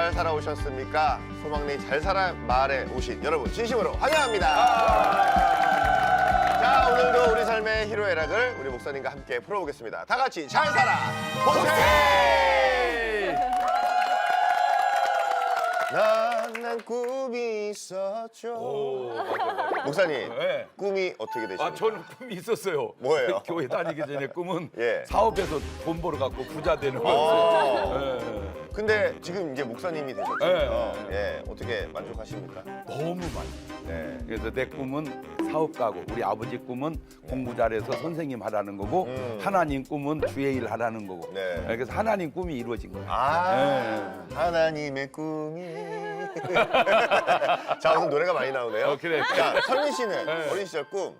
잘 살아오셨습니까? 소망리 잘 살아 마을에 오신 여러분 진심으로 환영합니다. 자, 오늘도 우리 삶의 희로애락을 우리 목사님과 함께 풀어보겠습니다. 다 같이 잘 살아 보세! 난 꿈이 있었죠. 목사님, 네. 꿈이 어떻게 되십니까? 아, 저는 꿈이 있었어요. 뭐예요? 교회 다니기 전에 꿈은 예. 사업에서 돈 벌어 갖고 부자 되는 어. 거였어요. 근데 지금 이제 목사님이 되셨잖아요. 예, 어떻게 만족하십니까? 너무 많이. 네. 그래서 내 꿈은 사업가고 우리 아버지 꿈은 공부 잘해서 선생님 하라는 거고 하나님 꿈은 주의 일 하라는 거고. 네. 그래서 하나님 꿈이 이루어진 거예요. 아, 하나님의 꿈이. 자, 오늘 노래가 많이 나오네요. 그래. 자, 선민 씨는 네. 어린 시절 꿈.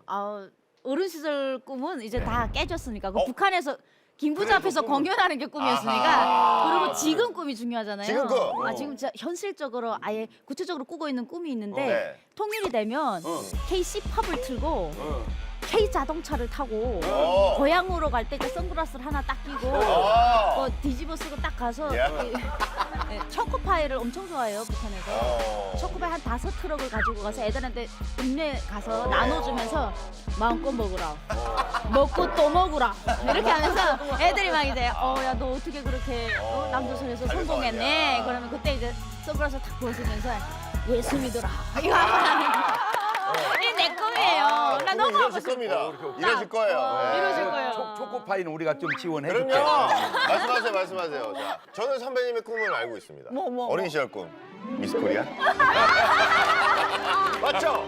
어린 시절 꿈은 이제 다 깨졌으니까. 그 어? 북한에서 김부자 그래도 앞에서 꿈은- 공연하는 게 꿈이었으니까. 아하. 그리고 지금 꿈이 중요하잖아요. 지금 꿈? 지금 진짜 현실적으로 아예 구체적으로 꾸고 있는 꿈이 있는데 네. 통일이 되면 KC 팝을 틀고 K 자동차를 타고 어. 고향으로 갈 때 선글라스를 하나 딱 끼고 어. 뒤집어 쓰고 딱 가서 야. 초코파이를 엄청 좋아해요, 북한에서. 어. 초코파이 한 5트럭을 가지고 가서 애들한테 동네 가서 나눠주면서 마음껏 먹으라. 먹고 또 먹으라. 이렇게 하면서 애들이 막 이제 야 너 어떻게 그렇게 남조선에서 성공했네. 야. 그러면 그때 이제 선글라스 탁 벗으면서 예수 믿어라. 이거 하고 이게 내 꿈이에요. 나 너무 하고 이러실 싶어. 겁니다. 이러실 거예요. 네. 이러실 거예요. 초코파이는 우리가 좀 지원해 그럼요. 줄게요. 말씀하세요. 자, 저는 선배님의 꿈을 알고 있습니다. 뭐? 어린 시절 꿈. 미스 코리아? 맞죠?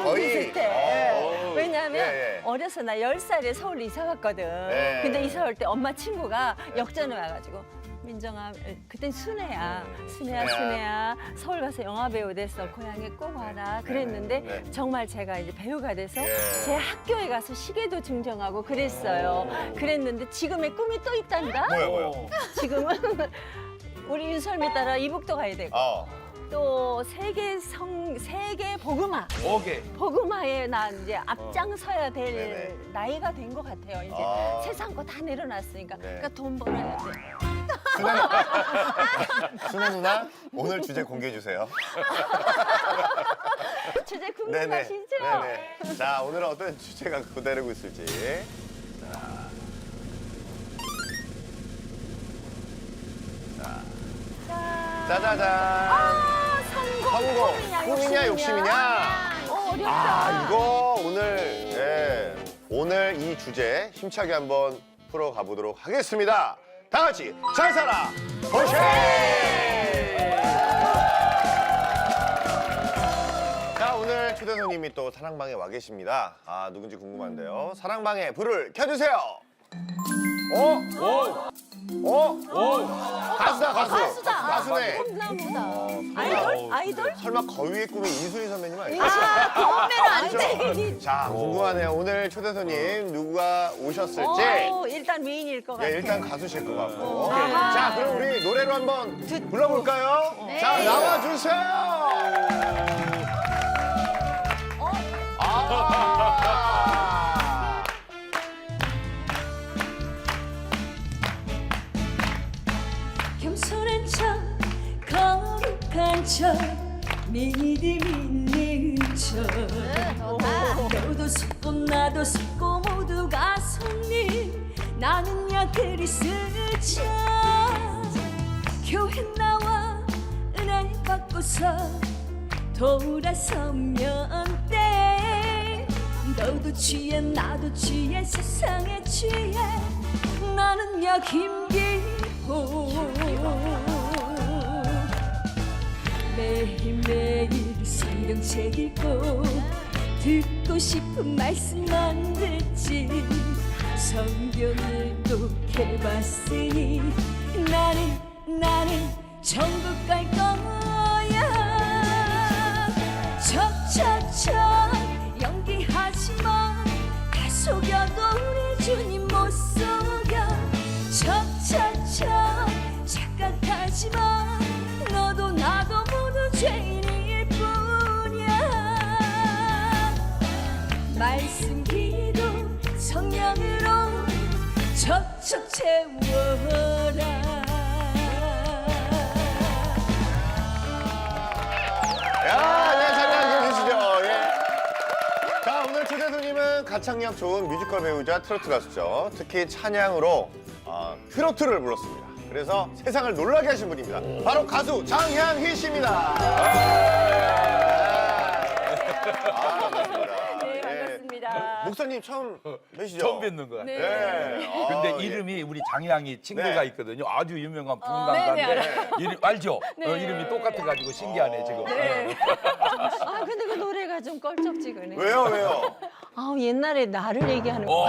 거의. 비슷해. 왜냐하면 예, 예. 어려서 나 10살에 서울 이사 왔거든. 네. 근데 이사 올 때 엄마 친구가 역전에 와가지고 민정아, 그땐 순애야. 순애야. 서울 가서 영화 배우 됐어. 고향에 꼭 와라. 그랬는데 네. 정말 제가 이제 배우가 돼서 예. 제 학교에 가서 시계도 증정하고 그랬어요. 그랬는데 지금의 꿈이 또 있단다? 뭐요? 지금은 우리 윤설미 따라 이북도 가야 되고 또 세계 복음화. 오케이. 복음화에 난 이제 앞장서야 될 네네. 나이가 된 것 같아요. 이제 세상 거 다 내려놨으니까. 네. 그러니까 돈 벌어야 돼. 순애 누나, 오늘 주제 공개해 주세요. 주제 궁금하시죠? 네네. 자, 오늘은 어떤 주제가 기다리고 있을지. 짜자잔. 성공. 꿈이냐 욕심이냐? 어렵다. 이거 오늘 이 주제 힘차게 한번 풀어가 보도록 하겠습니다. 다 같이 잘 살아 보세! 자, 오늘 초대 손님이 또 사랑방에 와 계십니다. 누군지 궁금한데요. 사랑방에 불을 켜주세요. 가수다. 가수네. 나보다. 아이돌? 설마 거위의 꿈이 이수희 선배님 아니에요? 그러면 안 돼. 자, 궁금하네요. 오늘 초대 손님 누가 오셨을지. 일단 미인일 것 같아. 예, 일단 가수실 것 같고. 자, 그럼 우리 노래로 한번 불러볼까요? 네. 자, 나와주세요. 겸손한 척 거룩한 척 믿음 있는 척 너도 속고 나도 속고 모두가 손님 나는야 그리스도 교회 나와 은혜 받고서 돌아서면 돼 너도 취해 나도 취해 세상에 취해 나는야 힘기고 매일매일 성경책 읽고 듣고 싶은 말씀만 듣지 성경을 독해봤으니 나는 천국 갈 거야 척척척 연기하지마 다 속여도 우리 주님 못 속여 척척척 착각하지마 너도 나도 모두 죄인일 뿐이야 말씀 기도 성령으로 척척 채워라 가창력 좋은 뮤지컬 배우자 트로트 가수죠. 특히 찬양으로 트로트를 불렀습니다. 그래서 세상을 놀라게 하신 분입니다. 바로 가수 장향희 씨입니다. 반갑습니다. 네, 반갑습니다. 목사님 처음 뵈시죠? 처음 뵙는 거야. 네. 네. 근데 예. 이름이 우리 장향이 친구가 네. 있거든요. 아주 유명한 네, 부흥강사인데 네, 이름 알죠? 이름이 똑같아가지고 신기하네 지금. 네. 아 근데 그 노래가 좀 껄쩍지근해. 왜요, 왜요? 아 옛날에 나를 얘기하는 거. 어,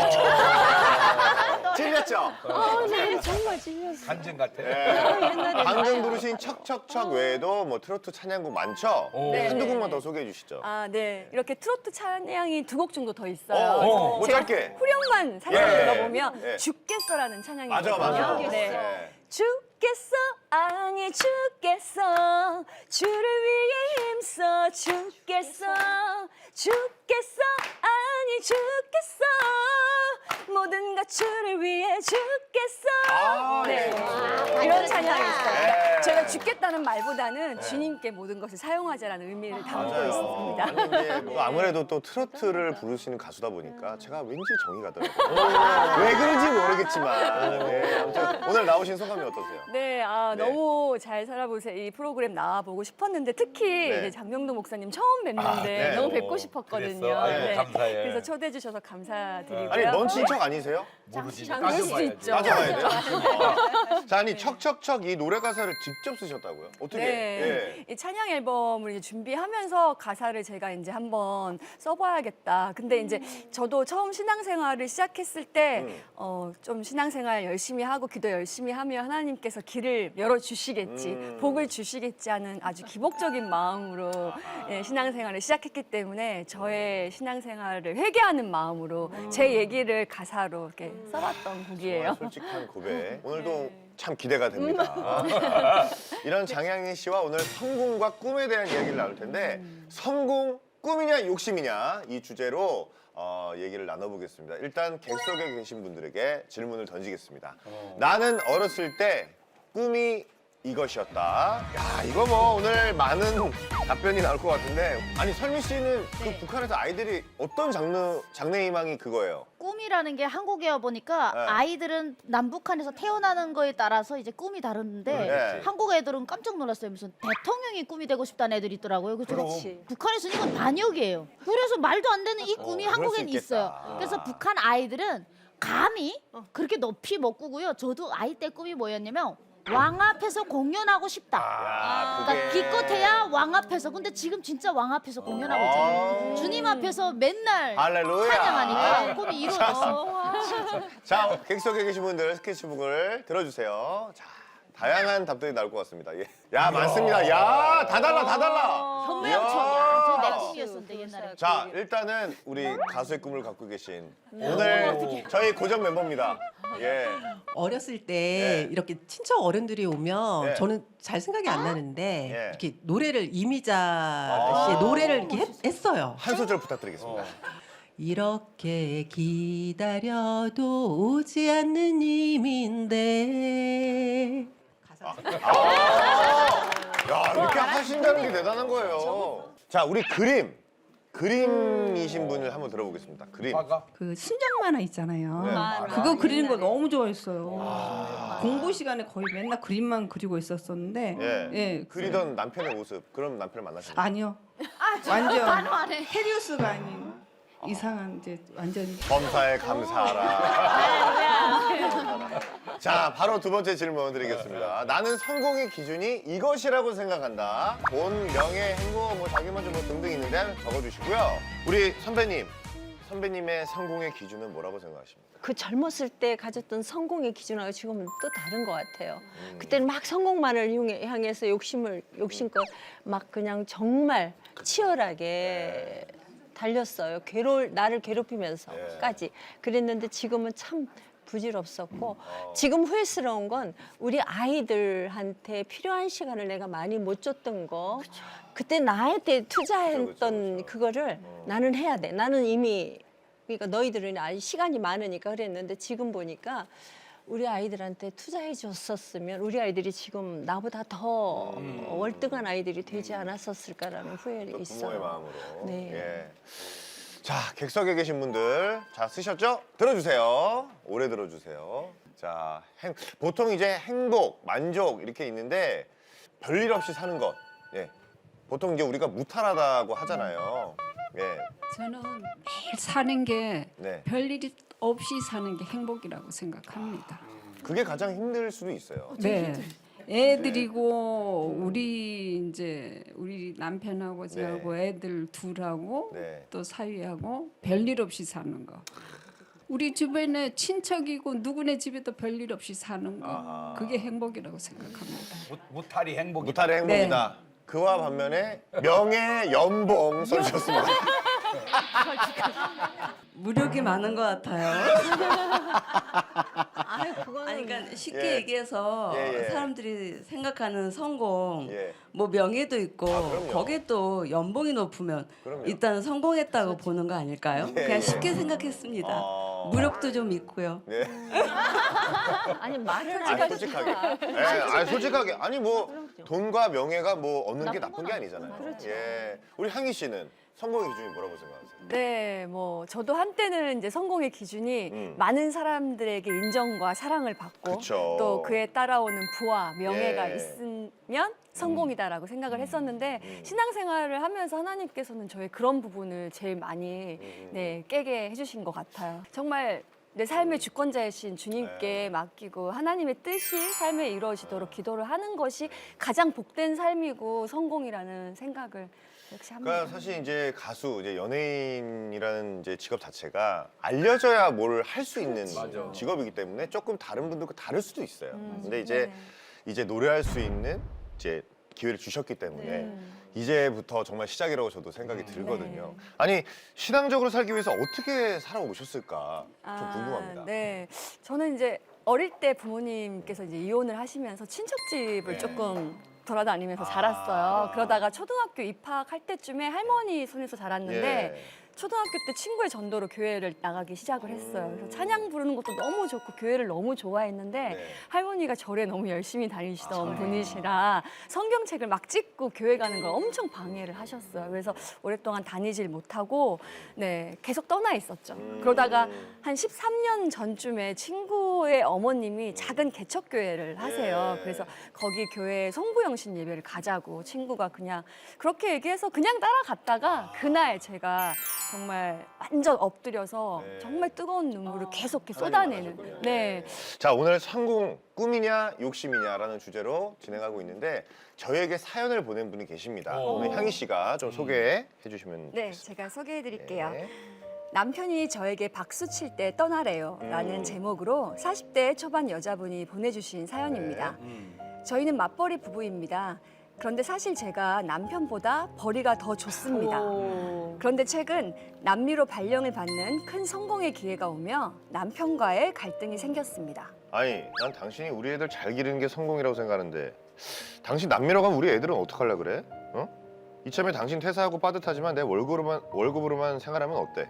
찔렸죠? 아, 네, 정말 질렸어. 간증 같아. 옛날에 방금 부르신 척척척 외에도 뭐 트로트 찬양곡 많죠? 네. 한두 곡만 더 소개해 주시죠. 아, 네. 이렇게 트로트 찬양이 두 곡 정도 더 있어요. 뭐 제가 짧게. 후렴만 살짝 예. 들어보면 예. 죽겠어라는 찬양이 맞아, 있거든요. 맞아. 네. 네. 죽겠어, 아니 죽겠어, 주를 위해 힘써 죽겠어, 죽겠어, 아니 죽겠어, 모든 것 주를 위해 죽겠어. 아, 네. 예. 이런 찬양이 있어요. 네. 제가 죽겠다는 말보다는 주님께 모든 것을 사용하자라는 의미를 담고 있습니다. 아니, 이제 또 아무래도 또 트로트를 부르시는 가수다 보니까 제가 왠지 정이 가더라고요. 왜 그런지 모르겠지만. 네, 아무튼 오늘 나오신 소감이 어떠세요? 네, 네. 너무 잘 살아보세요. 이 프로그램 나와보고 싶었는데 특히 네. 이제 장명도 목사님 처음 뵙는데 네. 너무 오, 뵙고 싶었거든요. 그랬어? 아유, 감사해. 그래서 초대해 주셔서 감사드리고요. 아니, 먼 친척 아니세요? 모르지. 그럴 수 있죠. 따져봐야 돼요. 자, 아니, 척척척 이 노래 가사를 직접 쓰셨다고요? 어떻게? 네, 이 찬양 앨범을 이제 준비하면서 가사를 제가 이제 한번 써봐야겠다. 근데 이제 저도 처음 신앙생활을 시작했을 때 좀 신앙생활 열심히 하고 기도 열심히 하면 하나님께서 길을 열어주시겠지, 복을 주시겠지 하는 아주 기복적인 마음으로 예, 신앙생활을 시작했기 때문에 저의 신앙생활을 회개하는 마음으로 제 얘기를 가사로 이렇게 써봤던 곡이에요. 솔직한 고백. 오늘도 참 기대가 됩니다. 이런 장향희 씨와 오늘 성공과 꿈에 대한 이야기를 나눌 텐데 성공, 꿈이냐 욕심이냐 이 주제로 얘기를 나눠보겠습니다. 일단 객석에 계신 분들에게 질문을 던지겠습니다. 나는 어렸을 때 꿈이 이것이었다. 야, 이거 뭐 오늘 많은 답변이 나올 것 같은데 아니 설미 씨는 그 북한에서 아이들이 어떤 장래 희망이 그거예요? 꿈이라는 게 한국이어 보니까 네. 아이들은 남북한에서 태어나는 거에 따라서 이제 꿈이 다른데 네. 한국 애들은 깜짝 놀랐어요. 무슨 대통령이 꿈이 되고 싶다는 애들이 있더라고요. 그죠? 그렇지. 북한에서는 이건 반역이에요. 그래서 말도 안 되는 이 꿈이 그럴 한국엔 수 있겠다. 있어요. 그래서 북한 아이들은 감히 그렇게 높이 못 꾸고요. 저도 아이 때 꿈이 뭐였냐면 왕 앞에서 공연하고 싶다. 야, 그러니까 기껏해야 왕 앞에서. 근데 지금 진짜 왕 앞에서 공연하고 있잖아요. 주님 앞에서 맨날 할렐루야. 찬양하니까 꿈이 이루어졌어. 자, 객석에 계신 분들 스케치북을 들어주세요. 자, 다양한 답들이 나올 것 같습니다. 예. 야, 많습니다. 야, 다 달라, 다 달라. 현모양처야. 저 내 꿈이었었는데 옛날에. 자, 일단은 우리 가수의 꿈을 갖고 계신 오늘 저희 고정 멤버입니다. 예. 어렸을 때 네. 이렇게 친척 어른들이 오면 네. 저는 잘 생각이 안 나는데 예. 이렇게 노래를 이미자 씨의 노래를 이렇게 했어요. 한 소절 부탁드리겠습니다. 이렇게 기다려도 오지 않는 님인데 야, 이렇게 하신다는 게 대단한 거예요. 자, 우리 그림이신 분을 한번 들어보겠습니다. 그림. 화가? 그 순정 만화 있잖아요. 네. 그거 그리는 거 너무 좋아했어요. 공부 시간에 거의 맨날 그림만 그리고 있었었는데, 예. 예, 그리던 남편의 모습. 그럼 남편을 만나셨나요? 아니요. 완전 헤리우스가 아닌 이상한 이제 완전 검사에 감사하라. 자, 바로 두 번째 질문 드리겠습니다. 나는 성공의 기준이 이것이라고 생각한다. 돈, 명예, 행복, 뭐 자기만족 뭐 등등 있는데 적어주시고요. 우리 선배님의 성공의 기준은 뭐라고 생각하십니까? 그 젊었을 때 가졌던 성공의 기준하고 지금은 또 다른 것 같아요. 그때는 막 성공만을 향해서 욕심껏 막 그냥 정말 치열하게 달렸어요. 나를 괴롭히면서까지. 그랬는데 지금은 참 부질없었고 지금 후회스러운 건 우리 아이들한테 필요한 시간을 내가 많이 못 줬던 거. 그때 나한테 투자했던 그거를 나는 해야 돼. 나는 이미 그러니까 너희들은 아직 시간이 많으니까 그랬는데 지금 보니까 우리 아이들한테 투자해 줬었으면 우리 아이들이 지금 나보다 더 월등한 아이들이 되지 않았었을까라는 후회가 또 부모의 있어요. 마음으로. 네. 예. 자, 객석에 계신 분들, 자, 쓰셨죠? 들어주세요. 오래 들어주세요. 자, 보통 이제 행복, 만족 이렇게 있는데 별일 없이 사는 것. 예. 보통 이제 우리가 무탈하다고 하잖아요. 예. 저는 매일 사는 게 네. 별일이 없이 사는 게 행복이라고 생각합니다. 그게 가장 힘들 수도 있어요. 네. 애들이고 우리 남편하고 저하고 애들 둘하고 네. 또 사위하고 별일 없이 사는 거. 우리 주변에 친척이고 누구네 집에도 별일 없이 사는 거. 아하. 그게 행복이라고 생각합니다. 무탈이 행복이. 무탈의 행복이다. 네. 그와 반면에 명예, 연봉 써주셨습니다. 무력이 많은 것 같아요. 아유, 그거는 아니, 그러니까 쉽게 예. 얘기해서 예, 예. 사람들이 생각하는 성공, 예. 뭐 명예도 있고 그럼요. 거기에 또 연봉이 높으면 그럼요. 일단 성공했다고 보는 거 아닐까요? 예, 그냥 예. 쉽게 생각했습니다. 무력도 좀 있고요. 네. 아니 말을 아니, 솔직하게. 예, 아니, 솔직하게. 아니, 뭐, 돈과 명예가 뭐 얻는 게 나쁜 게 아니잖아요. 그렇죠. 예. 우리 향희 씨는 성공의 기준이 뭐라고 생각하세요? 네, 뭐 저도 한때는 이제 성공의 기준이 많은 사람들에게 인정과 사랑을 받고 그쵸. 또 그에 따라오는 부와 명예가 예. 있으면 성공이다라고 생각을 했었는데 신앙생활을 하면서 하나님께서는 저의 그런 부분을 제일 많이 네, 깨게 해주신 것 같아요. 정말 내 삶의 주권자이신 주님께 맡기고 하나님의 뜻이 삶에 이루어지도록 기도를 하는 것이 가장 복된 삶이고 성공이라는 생각을 역시 합니다. 그러니까 사실 이제 가수, 이제 연예인이라는 이제 직업 자체가 알려져야 뭘 할 수 있는 직업이기 때문에 조금 다른 분들과 다를 수도 있어요. 근데 이제 노래할 수 있는 이제 기회를 주셨기 때문에 이제부터 정말 시작이라고 저도 생각이 들거든요. 아니, 신앙적으로 살기 위해서 어떻게 살아오셨을까 좀 궁금합니다. 네, 저는 이제 어릴 때 부모님께서 이제 이혼을 하시면서 친척집을 네. 조금 돌아다니면서 자랐어요. 그러다가 초등학교 입학할 때쯤에 할머니 손에서 자랐는데 예. 초등학교 때 친구의 전도로 교회를 나가기 시작을 했어요. 그래서 찬양 부르는 것도 너무 좋고 교회를 너무 좋아했는데 네. 할머니가 절에 너무 열심히 다니시던 분이시라 성경책을 막 찍고 교회 가는 걸 엄청 방해를 하셨어요. 그래서 오랫동안 다니질 못하고 네, 계속 떠나 있었죠. 그러다가 한 13년 전쯤에 친구의 어머님이 작은 개척교회를 하세요. 예. 그래서 거기 교회에 성부영신 예배를 가자고 친구가 그냥 그렇게 얘기해서 그냥 따라갔다가 그날 제가 정말 완전 엎드려서 네. 정말 뜨거운 눈물을 계속 이렇게 하나님 쏟아내는. 만나셨군요. 네. 자, 오늘 성공 꿈이냐 욕심이냐라는 주제로 진행하고 있는데 저희에게 사연을 보낸 분이 계십니다. 오늘 향희 씨가 좀 소개해 주시면 네, 좋겠습니다. 제가 소개해 드릴게요. 네. 남편이 저에게 박수 칠 때 떠나래요 라는 제목으로 40대 초반 여자분이 보내주신 사연입니다. 저희는 맞벌이 부부입니다. 그런데 사실 제가 남편보다 벌이가 더 좋습니다. 그런데 최근 남미로 발령을 받는 큰 성공의 기회가 오며 남편과의 갈등이 생겼습니다. 아니, 난 당신이 우리 애들 잘 기르는 게 성공이라고 생각하는데 당신 남미로 가면 우리 애들은 어떡하려 그래? 어? 이참에 당신 퇴사하고 빠듯하지만 내 월급으로만 생활하면 어때?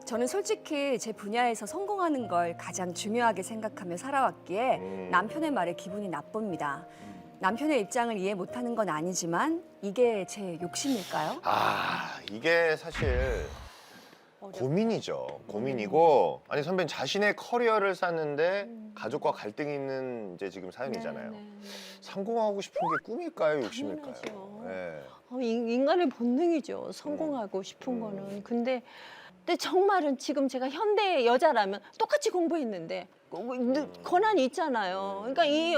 저는 솔직히 제 분야에서 성공하는 걸 가장 중요하게 생각하며 살아왔기에 남편의 말에 기분이 나쁩니다. 남편의 입장을 이해 못하는 건 아니지만 이게 제 욕심일까요? 아, 이게 사실 고민이죠. 고민이고, 아니 선배님 자신의 커리어를 쌓는데 가족과 갈등이 있는 이제 지금 사연이잖아요. 성공하고 싶은 게 꿈일까요, 욕심일까요? 당연하죠. 네. 인간의 본능이죠. 성공하고 싶은 거는. 근데 정말은 지금 제가 현대 여자라면 똑같이 공부했는데 권한이 있잖아요. 그러니까 이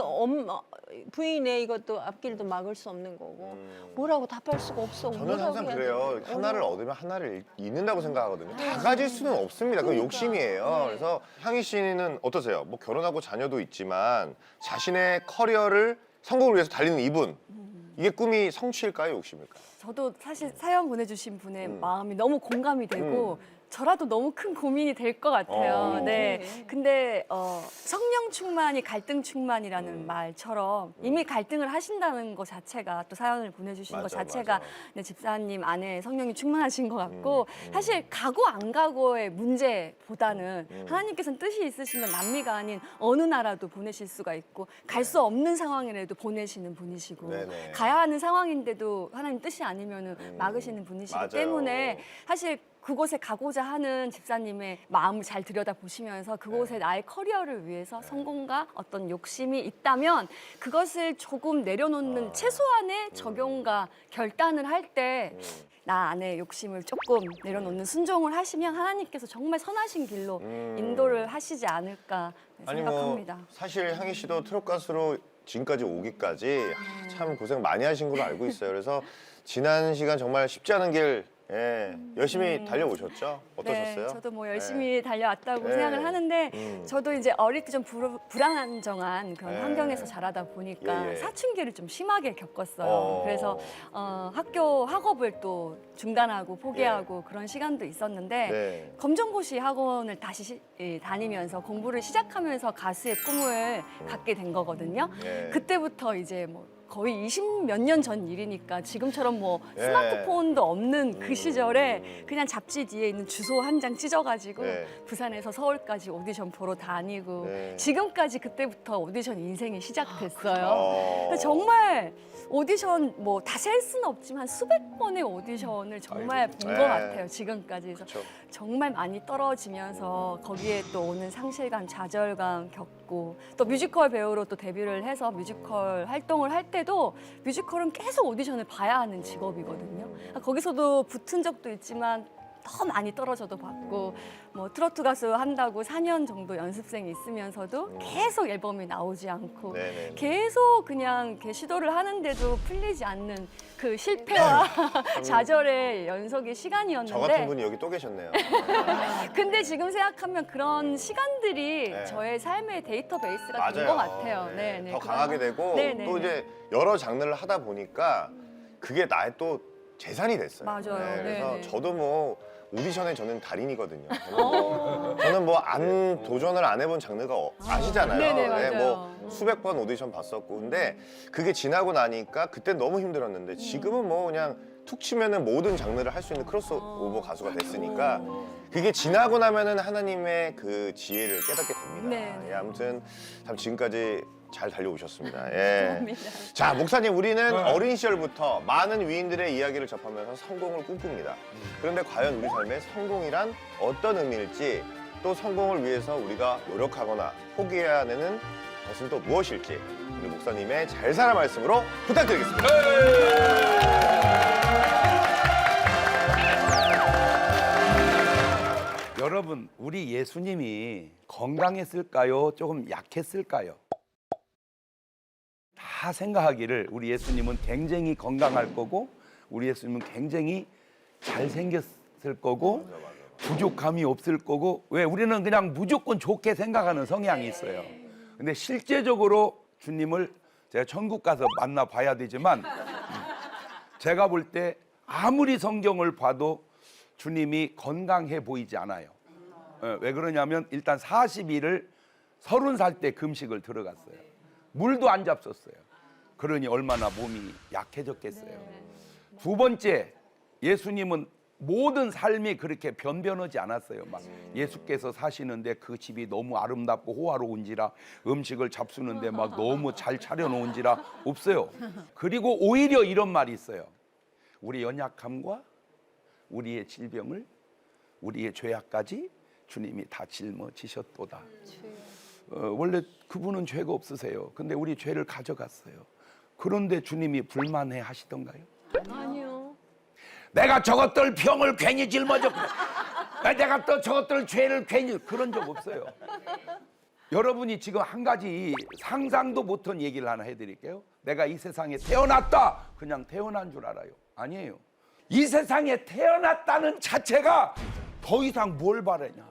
부인의 이것도 앞길도 막을 수 없는 거고 뭐라고 답할 수가 없어. 저는 뭐라고 항상 해야 그래요. 돼? 하나를 얻으면 하나를 잃는다고 생각하거든요. 다 가질 수는 없습니다. 그건 그러니까. 욕심이에요. 네. 그래서 향희 씨는 어떠세요? 뭐 결혼하고 자녀도 있지만 자신의 커리어를 성공을 위해서 달리는 이분. 이게 꿈이 성취일까요, 욕심일까요? 저도 사실 사연 보내주신 분의 마음이 너무 공감이 되고 저라도 너무 큰 고민이 될 것 같아요. 네. 근데 성령 충만이 갈등 충만이라는 말처럼 이미 갈등을 하신다는 것 자체가 또 사연을 보내주신 것 맞아, 자체가 맞아. 네, 집사님 안에 성령이 충만하신 것 같고 사실 가고 안 가고의 문제보다는 하나님께서는 뜻이 있으시면 남미가 아닌 어느 나라도 보내실 수가 있고 갈 수 없는 상황이라도 보내시는 분이시고 네네. 가야 하는 상황인데도 하나님 뜻이 아니면 막으시는 분이시기 맞아요. 때문에 사실 그곳에 가고자 하는 집사님의 마음을 잘 들여다보시면서 그곳에 나의 커리어를 위해서 성공과 어떤 욕심이 있다면 그것을 조금 내려놓는 최소한의 적용과 결단을 할 때 나 안에 욕심을 조금 내려놓는 순종을 하시면 하나님께서 정말 선하신 길로 인도를 하시지 않을까 아니 생각합니다. 뭐 사실 향희 씨도 트롯 가수로 지금까지 오기까지 참 고생 많이 하신 걸로 알고 있어요. 그래서 지난 시간 정말 쉽지 않은 길 열심히 달려오셨죠? 어떠셨어요? 네, 저도 뭐 열심히 달려왔다고 네. 생각을 하는데 저도 이제 어릴 때 좀 불안정한 그런 네. 환경에서 자라다 보니까 예, 예. 사춘기를 좀 심하게 겪었어요. 어. 그래서 학업을 또 중단하고 포기하고 그런 시간도 있었는데 네. 검정고시 학원을 다시 다니면서 공부를 시작하면서 가수의 꿈을 갖게 된 거거든요. 예. 그때부터 이제 뭐 거의 20몇 년 전 일이니까 지금처럼 뭐 예. 스마트폰도 없는 그 시절에 그냥 잡지 뒤에 있는 주소 한 장 찢어가지고 네. 부산에서 서울까지 오디션 보러 다니고 네. 지금까지 그때부터 오디션 인생이 시작됐어요. 어. 그래서 정말 오디션 뭐 다 셀 수는 없지만 수백 번의 오디션을 정말 본 것 네. 같아요. 지금까지. 그래서 그쵸. 정말 많이 떨어지면서 거기에 또 오는 상실감, 좌절감 겪고 또 뮤지컬 배우로 또 데뷔를 해서 뮤지컬 활동을 할 때도 뮤지컬은 계속 오디션을 봐야 하는 직업이거든요. 거기서도 붙은 적도 있지만 더 많이 떨어져도 봤고 뭐 트로트 가수 한다고 4년 정도 연습생이 있으면서도 계속 앨범이 나오지 않고 네네. 계속 그냥 이렇게 시도를 하는데도 풀리지 않는 그 실패와 좌절의 연속의 저 시간이었는데 같은 분이 여기 또 계셨네요. 근데 지금 생각하면 그런 시간들이 네. 저의 삶의 데이터베이스가 된 맞아요. 것 같아요. 네. 네, 더 그래서- 강하게 되고 네, 네, 또 네. 이제 여러 장르를 하다 보니까 그게 나의 또 재산이 됐어요. 맞아요. 그래서 네, 네. 저도 뭐 오디션에 저는 달인이거든요. 저는 뭐 안 도전을 안 해본 장르가 아시잖아요. 네네, 맞아요. 뭐 수백 번 오디션 봤었고 근데 그게 지나고 나니까 그때 너무 힘들었는데 지금은 뭐 그냥 툭 치면은 모든 장르를 할 수 있는 크로스오버 가수가 됐으니까 그게 지나고 나면은 하나님의 그 지혜를 깨닫게 됩니다. 네, 네. 예, 아무튼 참 지금까지 잘 달려오셨습니다. 예. 자, 목사님 우리는 어린 시절부터 많은 위인들의 이야기를 접하면서 성공을 꿈꿉니다. 그런데 과연 우리 삶에 성공이란 어떤 의미일지 또 성공을 위해서 우리가 노력하거나 포기해야 하는 것은 또 무엇일지 우리 목사님의 잘 살아 말씀으로 부탁드리겠습니다. 여러분, 우리 예수님이 건강했을까요? 조금 약했을까요? 다 생각하기를 우리 예수님은 굉장히 건강할 거고 우리 예수님은 굉장히 잘생겼을 거고 부족함이 없을 거고 왜 우리는 그냥 무조건 좋게 생각하는 성향이 있어요. 근데 실제적으로 주님을 제가 천국 가서 만나 봐야 되지만 제가 볼 때 아무리 성경을 봐도 주님이 건강해 보이지 않아요. 왜 그러냐면 일단 40일을 30살 때 금식을 들어갔어요. 물도 안 잡섰어요. 그러니 얼마나 몸이 약해졌겠어요. 두 번째, 예수님은 모든 삶이 그렇게 변변하지 않았어요. 막 예수께서 사시는데 그 집이 너무 아름답고 호화로운지라 음식을 잡수는데 막 너무 잘 차려놓은지라 없어요. 그리고 오히려 이런 말이 있어요. 우리 연약함과 우리의 질병을 우리의 죄악까지 주님이 다 짊어지셨도다. 원래 그분은 죄가 없으세요. 근데 우리 죄를 가져갔어요. 그런데 주님이 불만해 하시던가요? 아니요. 내가 저것들 병을 괜히 짊어졌고 내가 또 저것들 죄를 괜히 그런 적 없어요. 여러분이 지금 한 가지 상상도 못한 얘기를 하나 해드릴게요. 내가 이 세상에 태어났다. 그냥 태어난 줄 알아요. 아니에요. 이 세상에 태어났다는 자체가 더 이상 뭘 바라냐.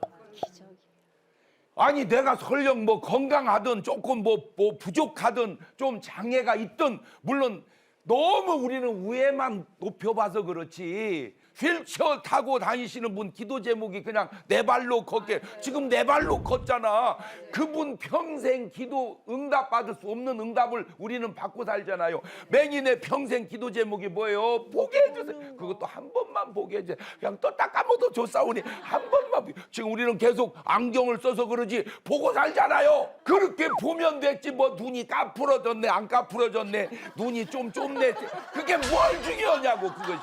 아니 내가 설령 뭐 건강하든 조금 뭐 부족하든 좀 장애가 있든 물론 너무 우리는 위에만 높여봐서 그렇지 휠체어 타고 다니시는 분 기도 제목이 그냥 내 발로 걷게 지금 내 발로 걷잖아. 그분 평생 기도 응답받을 수 없는 응답을 우리는 받고 살잖아요. 맹인의 평생 기도 제목이 뭐예요? 보게 해주세요. 그것도 한 번만 보게 해주세요. 그냥 또 닦아먹어도 좋사오니 한 번만. 지금 우리는 계속 안경을 써서 그러지 보고 살잖아요. 그렇게 보면 됐지 뭐 눈이 까풀어졌네 안 까풀어졌네 눈이 좀 좁네 그게 뭘 중요하냐고 그것이.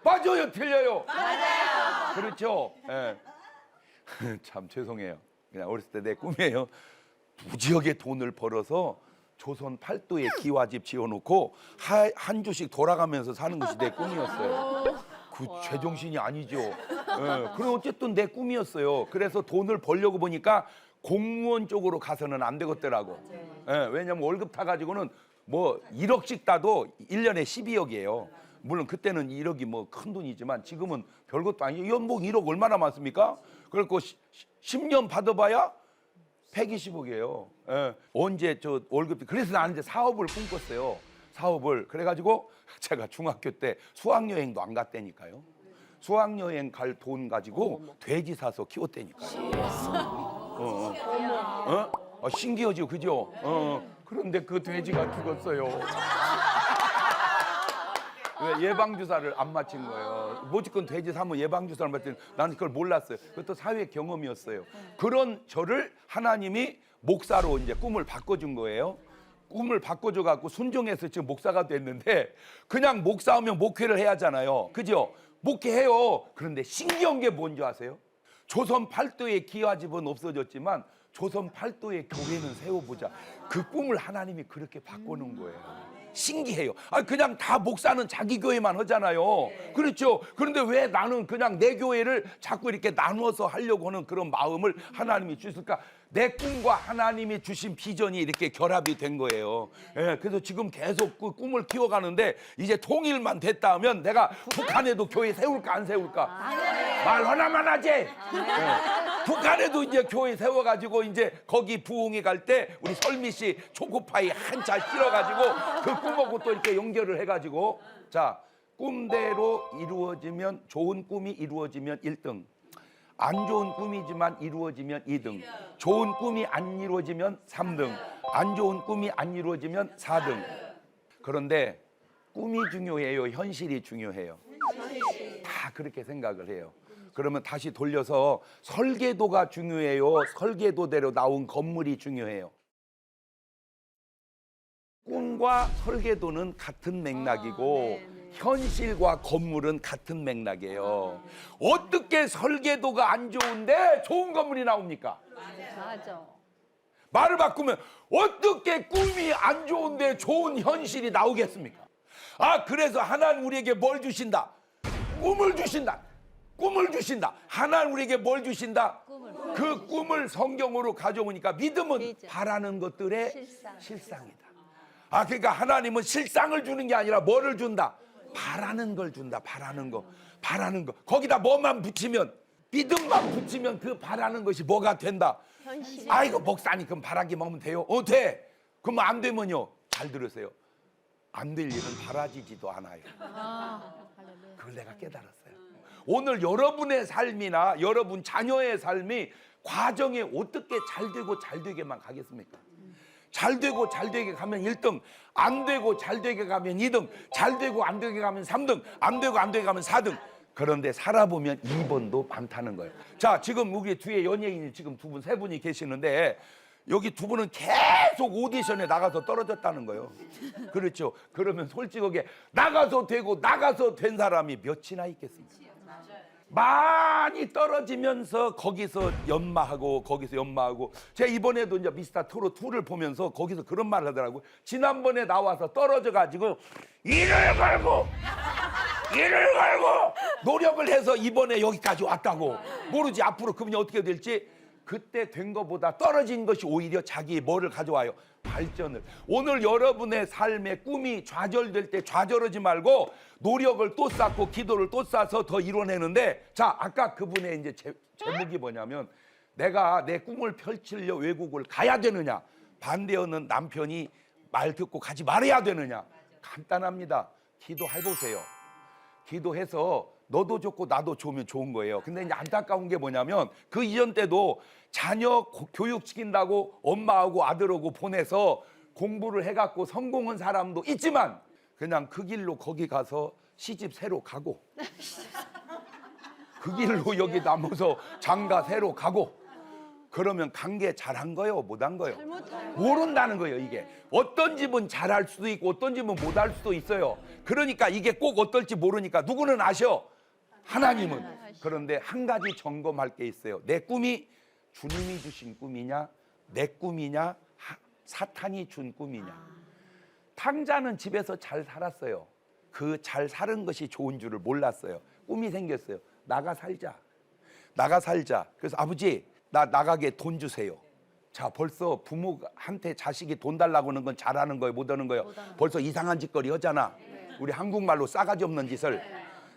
맞아요, 틀려요? 맞아요. 그렇죠. 예. 참 죄송해요. 그냥 어렸을 때 내 꿈이에요. 무지하게 돈을 벌어서 조선 팔도에 기와집 지어놓고 한 주씩 돌아가면서 사는 것이 내 꿈이었어요. 그 제정신이 아니죠. 예. 그럼 어쨌든 내 꿈이었어요. 그래서 돈을 벌려고 보니까 공무원 쪽으로 가서는 안 되겠더라고. 예. 왜냐면 월급 타가지고는 뭐 1억씩 따도 1년에 12억이에요. 물론 그때는 1억이 뭐 큰 돈이지만 지금은 별것도 아니에요. 연봉 1억 얼마나 많습니까? 그리고 10년 받아봐야 120억이에요. 예. 언제 저 월급, 그래서 나는 이제 사업을 꿈꿨어요. 사업을. 그래가지고 제가 중학교 때 수학여행도 안 갔다니까요. 수학여행 갈 돈 가지고 돼지 사서 키웠다니까요. 신기하죠, 그죠? 그런데 그 돼지가 죽었어요. 왜 예방주사를 안 맞힌 거예요. 무조건 돼지 사면 예방주사를 맞힌, 나는 그걸 몰랐어요. 그것도 사회 경험이었어요. 그런 저를 하나님이 목사로 이제 꿈을 바꿔준 거예요. 꿈을 바꿔줘 갖고 순종해서 지금 목사가 됐는데, 그냥 목사하면 목회를 해야 하잖아요. 그죠? 목회해요. 그런데 신기한 게 뭔지 아세요? 조선 팔도의 기와집은 없어졌지만 조선 팔도의 교회는 세워보자. 그 꿈을 하나님이 그렇게 바꿔놓은 거예요. 신기해요. 그냥 다 목사는 자기 교회만 하잖아요. 그렇죠. 그런데 왜 나는 그냥 내 교회를 자꾸 이렇게 나누어서 하려고 하는 그런 마음을 하나님이 주실까? 내 꿈과 하나님이 주신 비전이 이렇게 결합이 된 거예요. 예, 그래서 지금 계속 그 꿈을 키워가는데, 이제 통일만 됐다 하면 내가 북한에도 교회 세울까 안 세울까? 말 하나만 하지. 예. 북한에도 이제 교회 세워가지고 이제 거기 부흥회 갈 때 우리 설미 씨 초코파이 한 잘 실어가지고 그 꿈하고 또 이렇게 연결을 해가지고, 자, 꿈대로 이루어지면, 좋은 꿈이 이루어지면 1등, 안 좋은 꿈이지만 이루어지면 2등, 좋은 꿈이 안 이루어지면 3등, 안 좋은 꿈이 안 이루어지면 4등. 그런데 꿈이 중요해요, 현실이 중요해요? 다 그렇게 생각을 해요. 그러면 다시 돌려서 설계도가 중요해요, 설계도대로 나온 건물이 중요해요? 꿈과 설계도는 같은 맥락이고 현실과 건물은 같은 맥락이에요. 어떻게 설계도가 안 좋은데 좋은 건물이 나옵니까? 맞아. 말을 바꾸면 어떻게 꿈이 안 좋은데 좋은 현실이 나오겠습니까? 그래서 하나님 우리에게 뭘 주신다? 꿈을 주신다. 꿈을 주신다. 하나님 우리에게 뭘 주신다? 그 꿈을 성경으로 가져오니까 믿음은 바라는 것들의 실상이다. 그러니까 하나님은 실상을 주는 게 아니라 뭐를 준다? 바라는 걸 준다. 바라는 거. 바라는 거. 거기다 뭐만 붙이면, 믿음만 붙이면 그 바라는 것이 뭐가 된다? 아이고 목사님 그럼 바라기만 하면 돼요? 돼. 그럼 안 되면요, 잘 들으세요, 안 될 일은 바라지지도 않아요. 그걸 내가 깨달았어요. 오늘 여러분의 삶이나 여러분 자녀의 삶이 과정에 어떻게 잘 되고 잘 되게만 가겠습니까? 잘 되고 잘 되게 가면 1등, 안 되고 잘 되게 가면 2등, 잘 되고 안 되게 가면 3등, 안 되고 안 되게 가면 4등. 그런데 살아보면 2번도 많다는 거예요. 자, 지금 우리 뒤에 연예인이 지금 2분, 3분이 계시는데, 여기 2분은 계속 오디션에 나가서 떨어졌다는 거예요. 그렇죠. 그러면 솔직하게 나가서 되고 나가서 된 사람이 몇이나 있겠습니까? 많이 떨어지면서 거기서 연마하고 거기서 연마하고, 제가 이번에도 이제 미스터 트롯 2를 보면서 거기서 그런 말을 하더라고요. 지난번에 나와서 떨어져 가지고 일을 걸고 노력을 해서 이번에 여기까지 왔다고. 모르지 앞으로 그분이 어떻게 될지. 그때 된 것보다 떨어진 것이 오히려 자기 뭐를 가져와요? 발전을. 오늘 여러분의 삶의 꿈이 좌절될 때 좌절하지 말고 노력을 또 쌓고 기도를 또 쌓아서 더 이뤄내는데, 자, 아까 그분의 이제 제목이 뭐냐면, 내가 내 꿈을 펼치려 외국을 가야 되느냐, 반대하는 남편이 말 듣고 가지 말아야 되느냐. 간단합니다. 기도해보세요. 기도해서 너도 좋고 나도 좋으면 좋은 거예요. 근데 이제 안타까운 게 뭐냐면, 그 이전 때도 자녀 교육시킨다고 엄마하고 아들하고 보내서 공부를 해갖고 성공한 사람도 있지만, 그냥 그 길로 거기 가서 시집 새로 가고, 그 길로 여기 남아서 장가 새로 가고, 그러면 관계 잘한 거요, 못한 거요? 모른다는 거예요, 이게. 어떤 집은 잘할 수도 있고 어떤 집은 못할 수도 있어요. 그러니까 이게 꼭 어떨지 모르니까 누구는 아셔? 하나님은. 그런데 한 가지 점검할 게 있어요. 내 꿈이 주님이 주신 꿈이냐, 내 꿈이냐, 사탄이 준 꿈이냐. 탕자는 집에서 잘 살았어요. 그 잘 사는 것이 좋은 줄을 몰랐어요. 꿈이 생겼어요. 나가 살자. 나가 살자. 그래서 아버지, 나 나가게 돈 주세요. 자, 벌써 부모한테 자식이 돈 달라고 하는 건 잘하는 거예요, 못하는 거예요? 벌써 이상한 짓거리 하잖아. 우리 한국말로 싸가지 없는 짓을.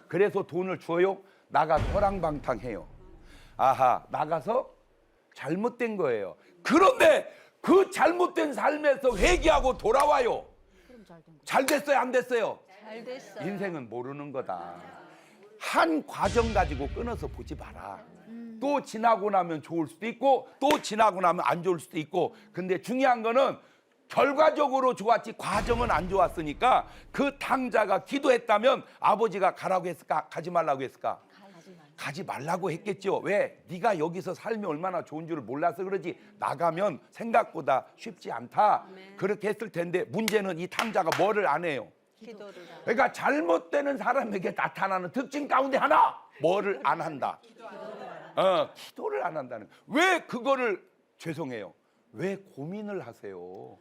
그래서 돈을 줘요. 나가 허랑방탕해요. 아하, 나가서 잘못된 거예요. 그런데 그 잘못된 삶에서 회개하고 돌아와요. 잘 됐어요, 안 됐어요? 잘 됐어. 인생은 모르는 거다. 한 과정 가지고 끊어서 보지 마라. 또 지나고 나면 좋을 수도 있고 또 지나고 나면 안 좋을 수도 있고, 근데 중요한 거는 결과적으로 좋았지 과정은 안 좋았으니까 그 탕자가 기도했다면 아버지가 가라고 했을까, 가지 말라고 했을까? 가지 말라고 했겠죠. 왜? 네가 여기서 살면 얼마나 좋은 줄을 몰라서 그러지, 나가면 생각보다 쉽지 않다. 그렇게 했을 텐데 문제는 이 탕자가 뭐를 안 해요? 기도를. 그러니까 잘못되는 사람에게 나타나는 특징 가운데 하나, 뭐를 안 한다. 기도를 안 한다는. 왜 그거를, 죄송해요, 왜 고민을 하세요?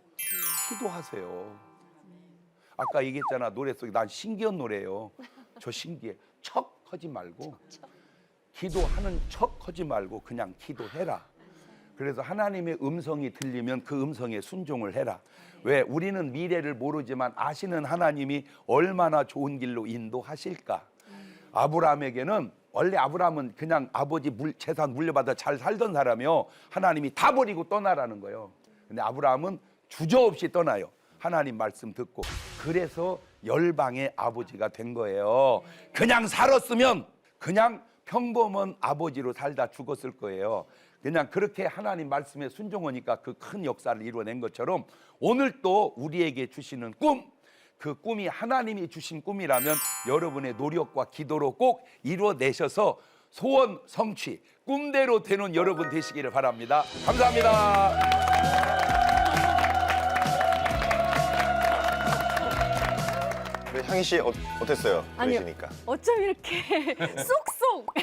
기도하세요. 아까 얘기했잖아, 노래 속에 난 신기한 노래예요. 저 신기해. 척 하지 말고, 기도하는 척 하지 말고 그냥 기도해라. 그래서 하나님의 음성이 들리면 그 음성에 순종을 해라. 왜? 우리는 미래를 모르지만 아시는 하나님이 얼마나 좋은 길로 인도하실까. 아브라함에게는, 원래 아브라함은 그냥 아버지 재산 물려받아 잘 살던 사람이요, 하나님이 다 버리고 떠나라는 거예요. 근데 아브라함은 주저없이 떠나요. 하나님 말씀 듣고. 그래서 열방의 아버지가 된 거예요. 그냥 살았으면 그냥 평범한 아버지로 살다 죽었을 거예요. 그냥 그렇게 하나님 말씀에 순종하니까 그 큰 역사를 이루어낸 것처럼 오늘 또 우리에게 주시는 꿈, 그 꿈이 하나님이 주신 꿈이라면 여러분의 노력과 기도로 꼭 이루어내셔서 소원 성취, 꿈대로 되는 여러분 되시기를 바랍니다. 감사합니다. 향희 씨 어땠어요? 아니요. 들으시니까. 어쩜 이렇게 쏙쏙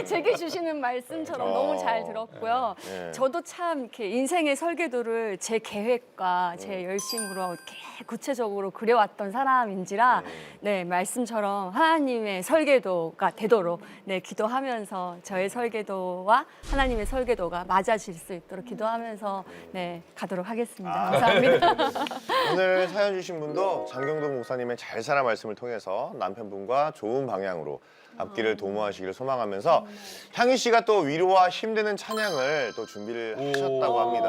제게 주시는 말씀처럼 너무 잘 들었고요. 네. 저도 참 이렇게 인생의 설계도를 제 계획과 제 열심으로 이렇게 구체적으로 그려왔던 사람인지라 네, 말씀처럼 하나님의 설계도가 되도록 네, 기도하면서 저의 설계도와 하나님의 설계도가 맞아질 수 있도록 기도하면서 네, 가도록 하겠습니다. 감사합니다. 오늘 사연 주신 분도 장경동 목사님의 잘 살아 말씀을 통해서 남편분과 좋은 방향으로 앞길을 도모하시기를 소망하면서 향희 씨가 또 위로와 힘되는 찬양을 또 준비를 하셨다고 합니다.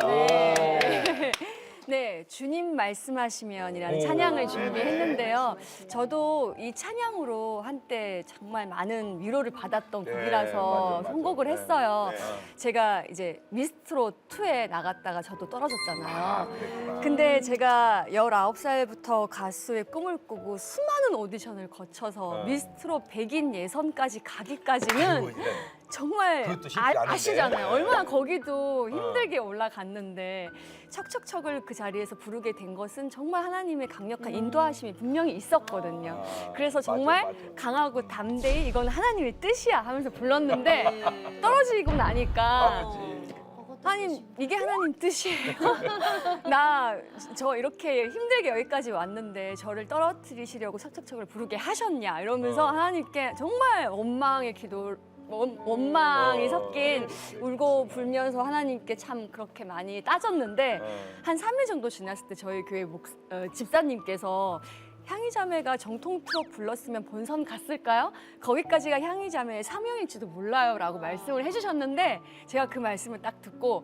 네, 주님 말씀하시면이라는 찬양을 준비했는데요. 저도 이 찬양으로 한때 정말 많은 위로를 받았던 곡이라서 맞아. 선곡을 했어요. 네. 제가 이제 미스트롯 2에 나갔다가 저도 떨어졌잖아요. 그랬구나. 근데 제가 19살부터 가수의 꿈을 꾸고 수많은 오디션을 거쳐서 미스트롯 100인 예선까지 가기까지는 정말 그것도 쉽지 않은데. 아시잖아요. 얼마나 거기도 힘들게 올라갔는데 척척척을 그 자리에서 부르게 된 것은 정말 하나님의 강력한 인도하심이 분명히 있었거든요. 그래서 정말 맞아. 강하고 담대히 이건 하나님의 뜻이야 하면서 불렀는데 떨어지고 나니까 하나님, 이게 하나님 뜻이에요. 저 이렇게 힘들게 여기까지 왔는데 저를 떨어뜨리시려고 척척척을 부르게 하셨냐 이러면서 하나님께 정말 원망이 섞인 울고 불면서 하나님께 참 그렇게 많이 따졌는데 한 3일 정도 지났을 때 저희 교회 집사님께서 향이자매가 정통 트롯 불렀으면 본선 갔을까요? 거기까지가 향이자매의 사명일지도 몰라요 라고 말씀을 해주셨는데 제가 그 말씀을 딱 듣고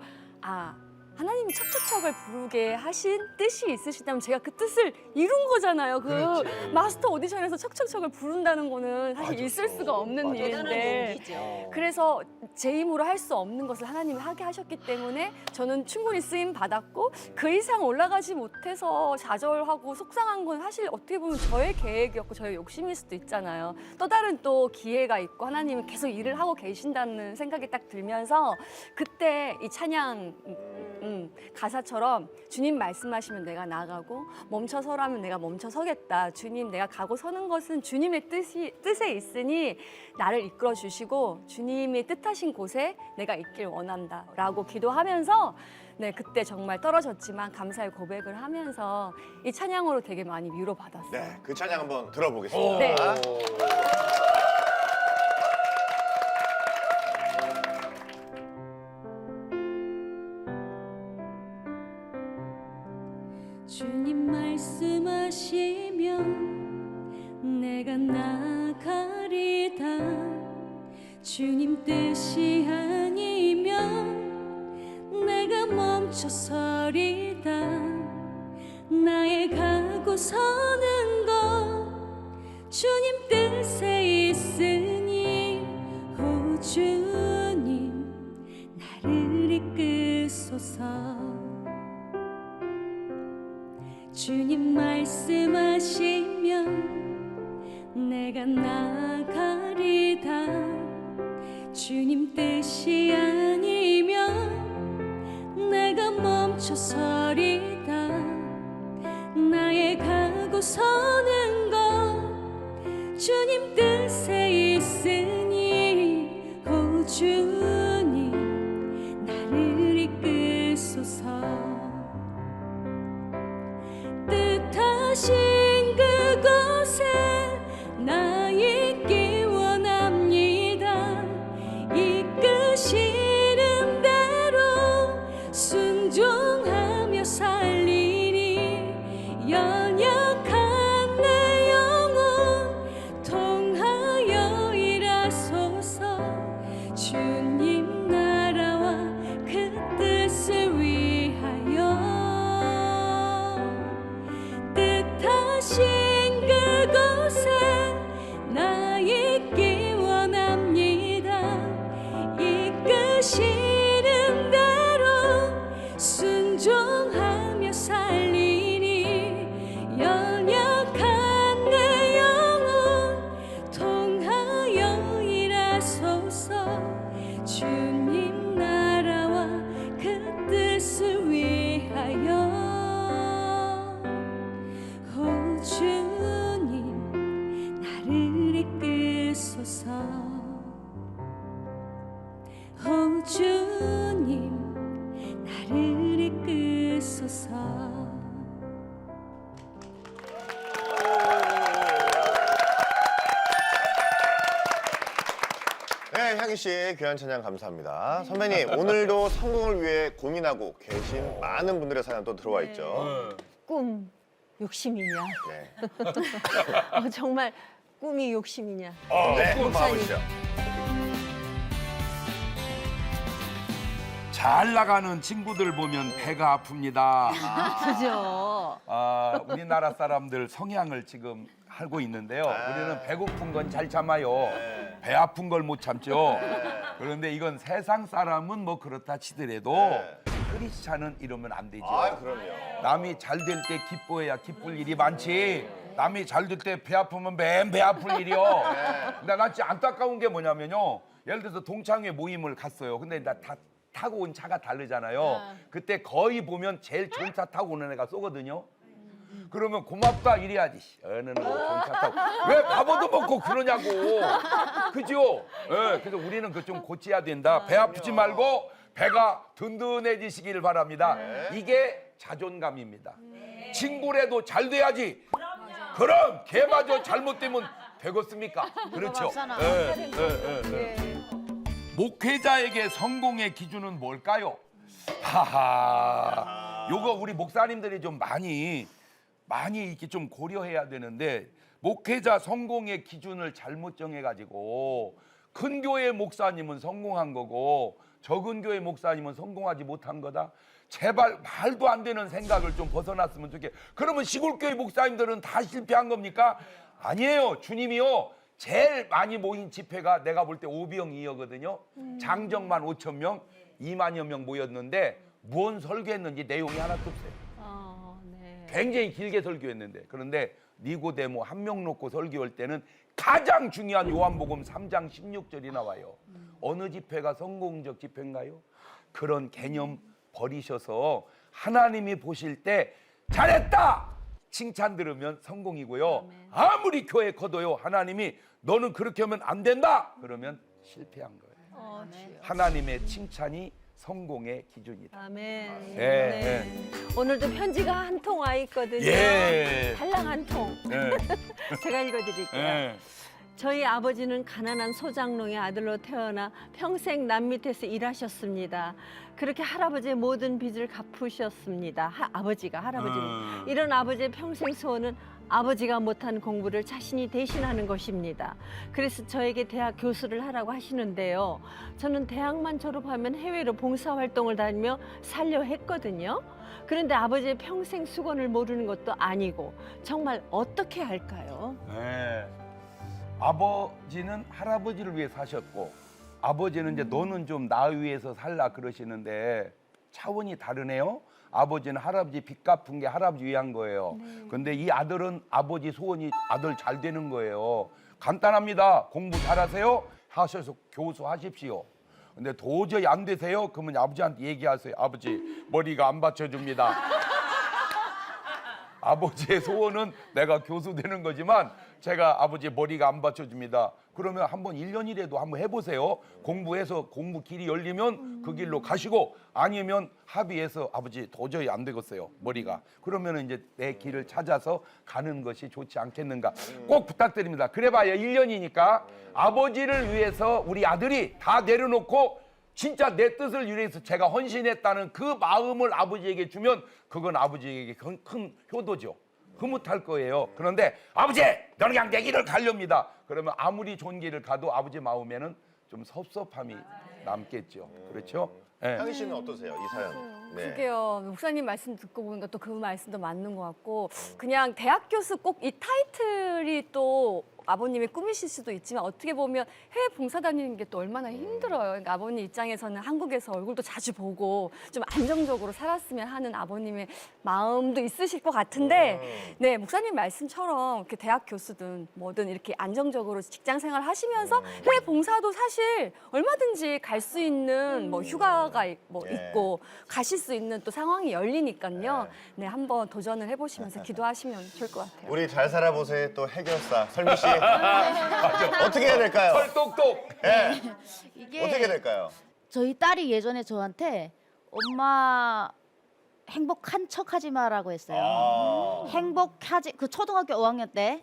하나님이 척척척을 부르게 하신 뜻이 있으시다면 제가 그 뜻을 이룬 거잖아요. 그 마스터 오디션에서 척척척을 부른다는 거는 사실 있을 수가 없는 일인데 그래서 제 힘으로 할 수 없는 것을 하나님이 하게 하셨기 때문에 저는 충분히 쓰임 받았고 그 이상 올라가지 못해서 좌절하고 속상한 건 사실 어떻게 보면 저의 계획이었고 저의 욕심일 수도 있잖아요. 또 다른 또 기회가 있고 하나님은 계속 일을 하고 계신다는 생각이 딱 들면서 그때 이 찬양 가사처럼 주님 말씀하시면 내가 나가고 멈춰 서라면 내가 멈춰 서겠다. 주님 내가 가고 서는 것은 주님의 뜻에 있으니 나를 이끌어 주시고 주님이 뜻하신 곳에 내가 있길 원한다 라고 기도하면서 네 그때 정말 떨어졌지만 감사의 고백을 하면서 이 찬양으로 되게 많이 위로받았어요. 네, 그 찬양 한번 들어보겠습니다. 네. 주님 말씀하시면 내가 나가리다. 주님 뜻이 아니면 내가 멈춰서리다. 나의 가고 서는 것 주님 뜻에 있으니 오 주님 나를 이끄소서. 주님 말씀하시면 내가 나가리다. 주님 뜻이 아니면 내가 멈춰서리다. 나의 가고 서는 것 주님 뜻에 있으니 오 주님 나를 이끄소서. 뜻하신 그곳에 나 있기 원합니다. 이끄시는 대로 순종하며 살리니 연약한 내 영혼 통하여 일하소서. 주님 나라와 그 뜻을 위하여 뜻하신 그곳에 나 있기 원합니다. 이끄시는 대로 순종하며 살리니 연약한 내 영혼 통하여 일하소서. 주님 나라와 그 뜻을 위하여 오 주님 나를 이끄소서. 오 주님 나를 이끄소서. 네, 향희 씨 귀한 찬양 감사합니다. 선배님, 오늘도 성공을 위해 고민하고 계신 많은 분들의 사연 또 들어와 있죠. 꿈 욕심이냐? 네. 정말 꿈이 욕심이냐? 네, 한번 봐보시죠. 잘 나가는 친구들 보면 배가 아픕니다. 그죠. 우리나라 사람들 성향을 지금 알고 있는데요. 우리는 배고픈 건 잘 참아요. 배 아픈 걸 못 참죠. 그런데 이건 세상 사람은 뭐 그렇다 치더라도 크리스찬은 이러면 안 되죠. 아, 그럼요. 남이 잘 될 때 기뻐해야 기쁠 일이 많지. 남이 잘 될 때 배 아프면 맨 배 아플 일이요. 근데 나 진짜 안타까운 게 뭐냐면요. 예를 들어서 동창회 모임을 갔어요. 근데 나 다 타고 온 차가 다르잖아요. 그때 거의 보면 제일 좋은 차 타고 오는 애가 쏘거든요. 그러면 고맙다 이래야지. 너는 뭐 좋은 차 타고 왜 밥도 먹고 그러냐고. 그죠? 예, 그래서 우리는 그 좀 고쳐야 된다. 배 아프지 말고 배가 든든해지시길 바랍니다. 이게 자존감입니다. 친구라도 잘 돼야지. 그럼 걔마저 잘못되면 되겠습니까? 그렇죠. 목회자에게 성공의 기준은 뭘까요? 하하. 요거 우리 목사님들이 좀 많이 이렇게 좀 고려해야 되는데 목회자 성공의 기준을 잘못 정해가지고 큰 교회 목사님은 성공한 거고 적은 교회 목사님은 성공하지 못한 거다. 제발 말도 안 되는 생각을 좀 벗어났으면 좋겠. 그러면 시골교회 목사님들은 다 실패한 겁니까? 아니에요. 주님이요. 제일 많이 모인 집회가 내가 볼 때 오병이어거든요. 장정만 5천 명, 2만여 명 모였는데 뭔 설교했는지 내용이 하나도 없어요. 네. 굉장히 길게 설교했는데 그런데 니고데모 한 명 놓고 설교할 때는 가장 중요한 요한복음 3장 16절이 나와요. 어느 집회가 성공적 집회인가요? 그런 개념 버리셔서 하나님이 보실 때 잘했다! 칭찬 들으면 성공이고요. 아무리 교회 커도요. 하나님이 너는 그렇게 하면 안 된다! 그러면 실패한 거예요. 하나님의 칭찬이 성공의 기준이다. 아멘. 네. 오늘도 편지가 한 통 와 있거든요. 예. 달랑 한 통. 네. 제가 읽어드릴게요. 네. 저희 아버지는 가난한 소장농의 아들로 태어나 평생 남 밑에서 일하셨습니다. 그렇게 할아버지의 모든 빚을 갚으셨습니다. 아버지가 할아버지는. 이런 아버지의 평생 소원은 아버지가 못한 공부를 자신이 대신하는 것입니다. 그래서 저에게 대학 교수를 하라고 하시는데요. 저는 대학만 졸업하면 해외로 봉사활동을 다니며 살려 했거든요. 그런데 아버지의 평생 수건을 모르는 것도 아니고 정말 어떻게 할까요? 네. 아버지는 할아버지를 위해 사셨고 아버지는 이제 너는 좀 나 위해서 살라 그러시는데 차원이 다르네요. 아버지는 할아버지 빚 갚은 게 할아버지 위한 거예요. 근데 이 아들은 아버지 소원이 아들 잘 되는 거예요. 간단합니다. 공부 잘하세요. 하셔서 교수 하십시오. 근데 도저히 안 되세요. 그러면 아버지한테 얘기하세요. 아버지 머리가 안 받쳐줍니다. 아버지의 소원은 내가 교수 되는 거지만 제가 아버지 머리가 안 받쳐줍니다. 그러면 한번 1년이라도 한번 해보세요. 공부해서 공부 길이 열리면 그 길로 가시고 아니면 합의해서 아버지 도저히 안 되겠어요. 머리가. 그러면 이제 내 길을 찾아서 가는 것이 좋지 않겠는가. 꼭 부탁드립니다. 그래봐야 1년이니까 아버지를 위해서 우리 아들이 다 내려놓고 진짜 내 뜻을 위해서 제가 헌신했다는 그 마음을 아버지에게 주면 그건 아버지에게 큰 효도죠. 흐뭇할 거예요. 그런데 아버지 너는 그냥 내 길을 가렵니다. 그러면 아무리 좋은 길을 가도 아버지 마음에는 좀 섭섭함이 남겠죠. 그렇죠? 네. 향희 씨는 어떠세요? 이 사연. 네. 그게요. 목사님 말씀 듣고 보니까 또 그 말씀도 맞는 것 같고 그냥 대학 교수 꼭 이 타이틀이 또 아버님의 꿈이실 수도 있지만 어떻게 보면 해외 봉사 다니는 게 또 얼마나 힘들어요. 그러니까 아버님 입장에서는 한국에서 얼굴도 자주 보고 좀 안정적으로 살았으면 하는 아버님의 마음도 있으실 것 같은데 네, 목사님 말씀처럼 이렇게 대학 교수든 뭐든 이렇게 안정적으로 직장 생활 하시면서 해외 봉사도 사실 얼마든지 갈 수 있는 뭐 휴가가 있고 가실 수 있는 또 상황이 열리니까요. 네, 한번 도전을 해보시면서 기도하시면 좋을 것 같아요. 우리 잘 살아보세요 또 해결사 설미 씨. 어떻게 해야 될까요? 썰똑똑. 네. 이게 어떻게 될까요? 저희 딸이 예전에 저한테 엄마 행복한 척하지 마라고 했어요. 행복하지 그 초등학교 5학년 때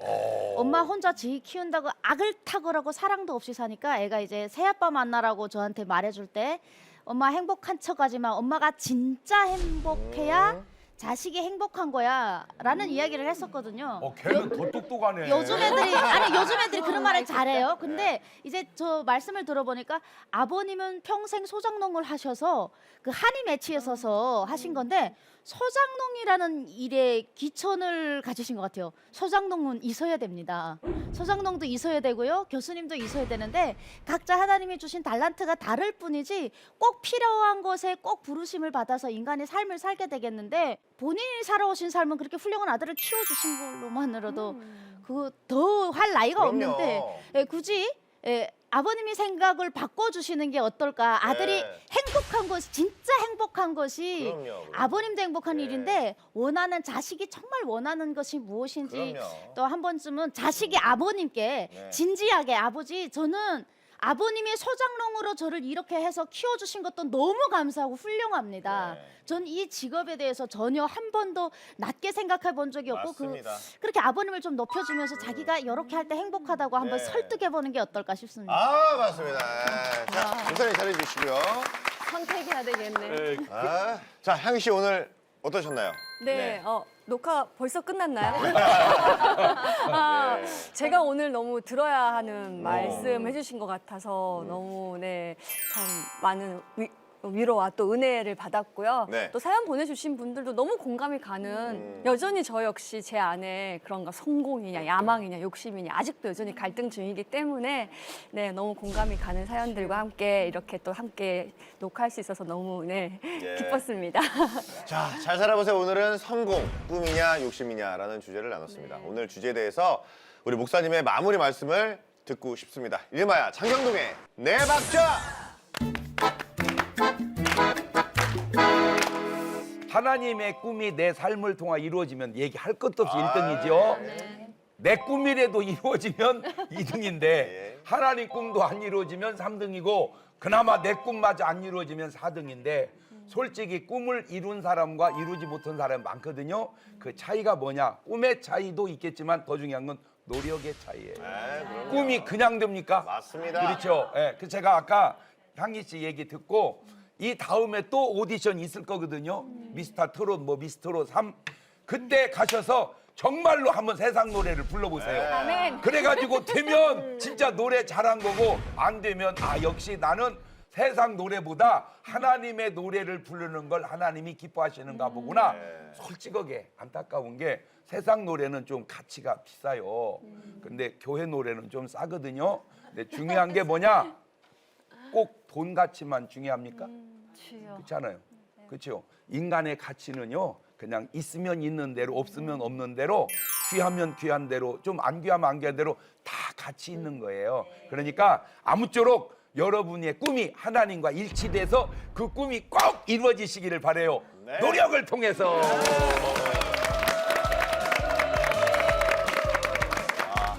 엄마 혼자 지 키운다고 악을 탁월하고 사랑도 없이 사니까 애가 이제 새아빠 만나라고 저한테 말해줄 때 엄마 행복한 척하지 마. 엄마가 진짜 행복해야 자식이 행복한 거야 라는 이야기를 했었거든요. 걔는 더 똑똑하네. 요즘 애들이 그런 말을 잘해요. 근데 이제 저 말씀을 들어보니까 아버님은 평생 소장농을 하셔서 그 한이 매치에 서서 하신 건데 소장농이라는 일에 기천을 가지신 것 같아요. 소장농은 있어야 됩니다. 소장농도 있어야 되고요. 교수님도 있어야 되는데 각자 하나님이 주신 달란트가 다를 뿐이지 꼭 필요한 것에 꼭 부르심을 받아서 인간의 삶을 살게 되겠는데 본인이 살아오신 삶은 그렇게 훌륭한 아들을 키워주신 걸로만으로도 그거 더 할 나이가 그럼요. 없는데 굳이 아버님이 생각을 바꿔주시는 게 어떨까. 아들이 행복한 것이 진짜 행복한 것이 그럼요. 아버님도 행복한 일인데 원하는 자식이 정말 원하는 것이 무엇인지 그럼요. 또 한 번쯤은 자식이 아버님께 진지하게 아버지 저는 아버님이 소장농으로 저를 이렇게 해서 키워주신 것도 너무 감사하고 훌륭합니다. 전 이 직업에 대해서 전혀 한 번도 낮게 생각해 본 적이 없고 맞습니다. 그렇게 아버님을 좀 높여주면서 자기가 이렇게 할 때 행복하다고 한번 설득해 보는 게 어떨까 싶습니다. 아 맞습니다. 자 목사님 잘해주시고요. 선택해야 되겠네. 자 향희 씨 오늘 어떠셨나요? 네, 녹화 벌써 끝났나요? 네. 제가 오늘 너무 들어야 하는 말씀 해주신 것 같아서 너무 참 많은 위로와 또 은혜를 받았고요. 네. 또 사연 보내주신 분들도 너무 공감이 가는 여전히 저 역시 제 안에 그런가 성공이냐 야망이냐 욕심이냐 아직도 여전히 갈등 중이기 때문에 너무 공감이 가는 사연들과 함께 이렇게 또 함께 녹화할 수 있어서 너무 기뻤습니다. 자, 잘 살아보세요. 오늘은 성공, 꿈이냐 욕심이냐라는 주제를 나눴습니다. 오늘 주제에 대해서 우리 목사님의 마무리 말씀을 듣고 싶습니다. 이름하여 장경동의 네 박자! 하나님의 꿈이 내 삶을 통해 이루어지면 얘기할 것도 없이 1등이죠. 내 꿈이라도 이루어지면 2등인데 하나님 꿈도 안 이루어지면 3등이고 그나마 내 꿈마저 안 이루어지면 4등인데 솔직히 꿈을 이룬 사람과 이루지 못한 사람이 많거든요. 그 차이가 뭐냐? 꿈의 차이도 있겠지만 더 중요한 건 노력의 차이예요. 꿈이 그냥 됩니까? 맞습니다. 그렇죠. 그래서 제가 아까 향기 씨 얘기 듣고 이 다음에 또 오디션 있을 거거든요. 미스터 트롯, 미스터롯 3. 그때 가셔서 정말로 한번 세상 노래를 불러보세요. 아멘. 그래가지고 되면 진짜 노래 잘한 거고 안 되면 역시 나는 세상 노래보다 하나님의 노래를 부르는 걸 하나님이 기뻐하시는가 보구나. 솔직하게 안타까운 게 세상 노래는 좀 가치가 비싸요. 근데 교회 노래는 좀 싸거든요. 근데 중요한 게 뭐냐? 꼭 돈 가치만 중요합니까? 그렇잖아요. 그렇죠. 인간의 가치는요. 그냥 있으면 있는 대로 없으면 없는 대로 귀하면 귀한 대로 좀 안 귀하면 안 귀한 대로 다 가치 있는 거예요. 그러니까 아무쪼록 여러분의 꿈이 하나님과 일치돼서 그 꿈이 꼭 이루어지시기를 바라요. 노력을 통해서.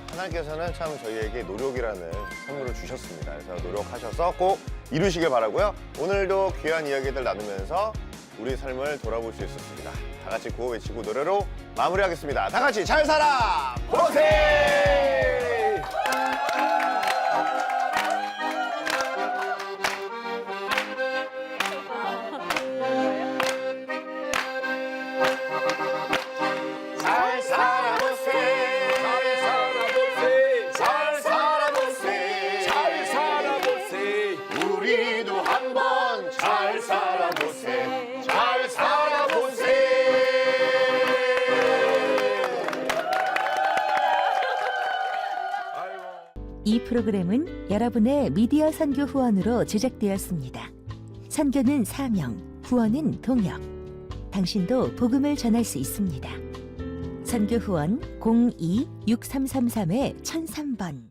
하나님께서는 참 저희에게 노력이라는 선물을 주셨습니다. 그래서 노력하셔서 꼭 이루시길 바라고요. 오늘도 귀한 이야기들 나누면서 우리 삶을 돌아볼 수 있었습니다. 다 같이 구호 외치고 노래로 마무리하겠습니다. 다 같이 잘 살아 보세! 잘 살아보세! 잘 살아보세! 잘 살아보세. 우리도 한번 잘 살아보세! 잘 살아보세! 이 프로그램은 여러분의 미디어 선교 후원으로 제작되었습니다. 선교는 사명, 후원은 동역. 당신도 복음을 전할 수 있습니다. 선교 후원 02-6333-1003번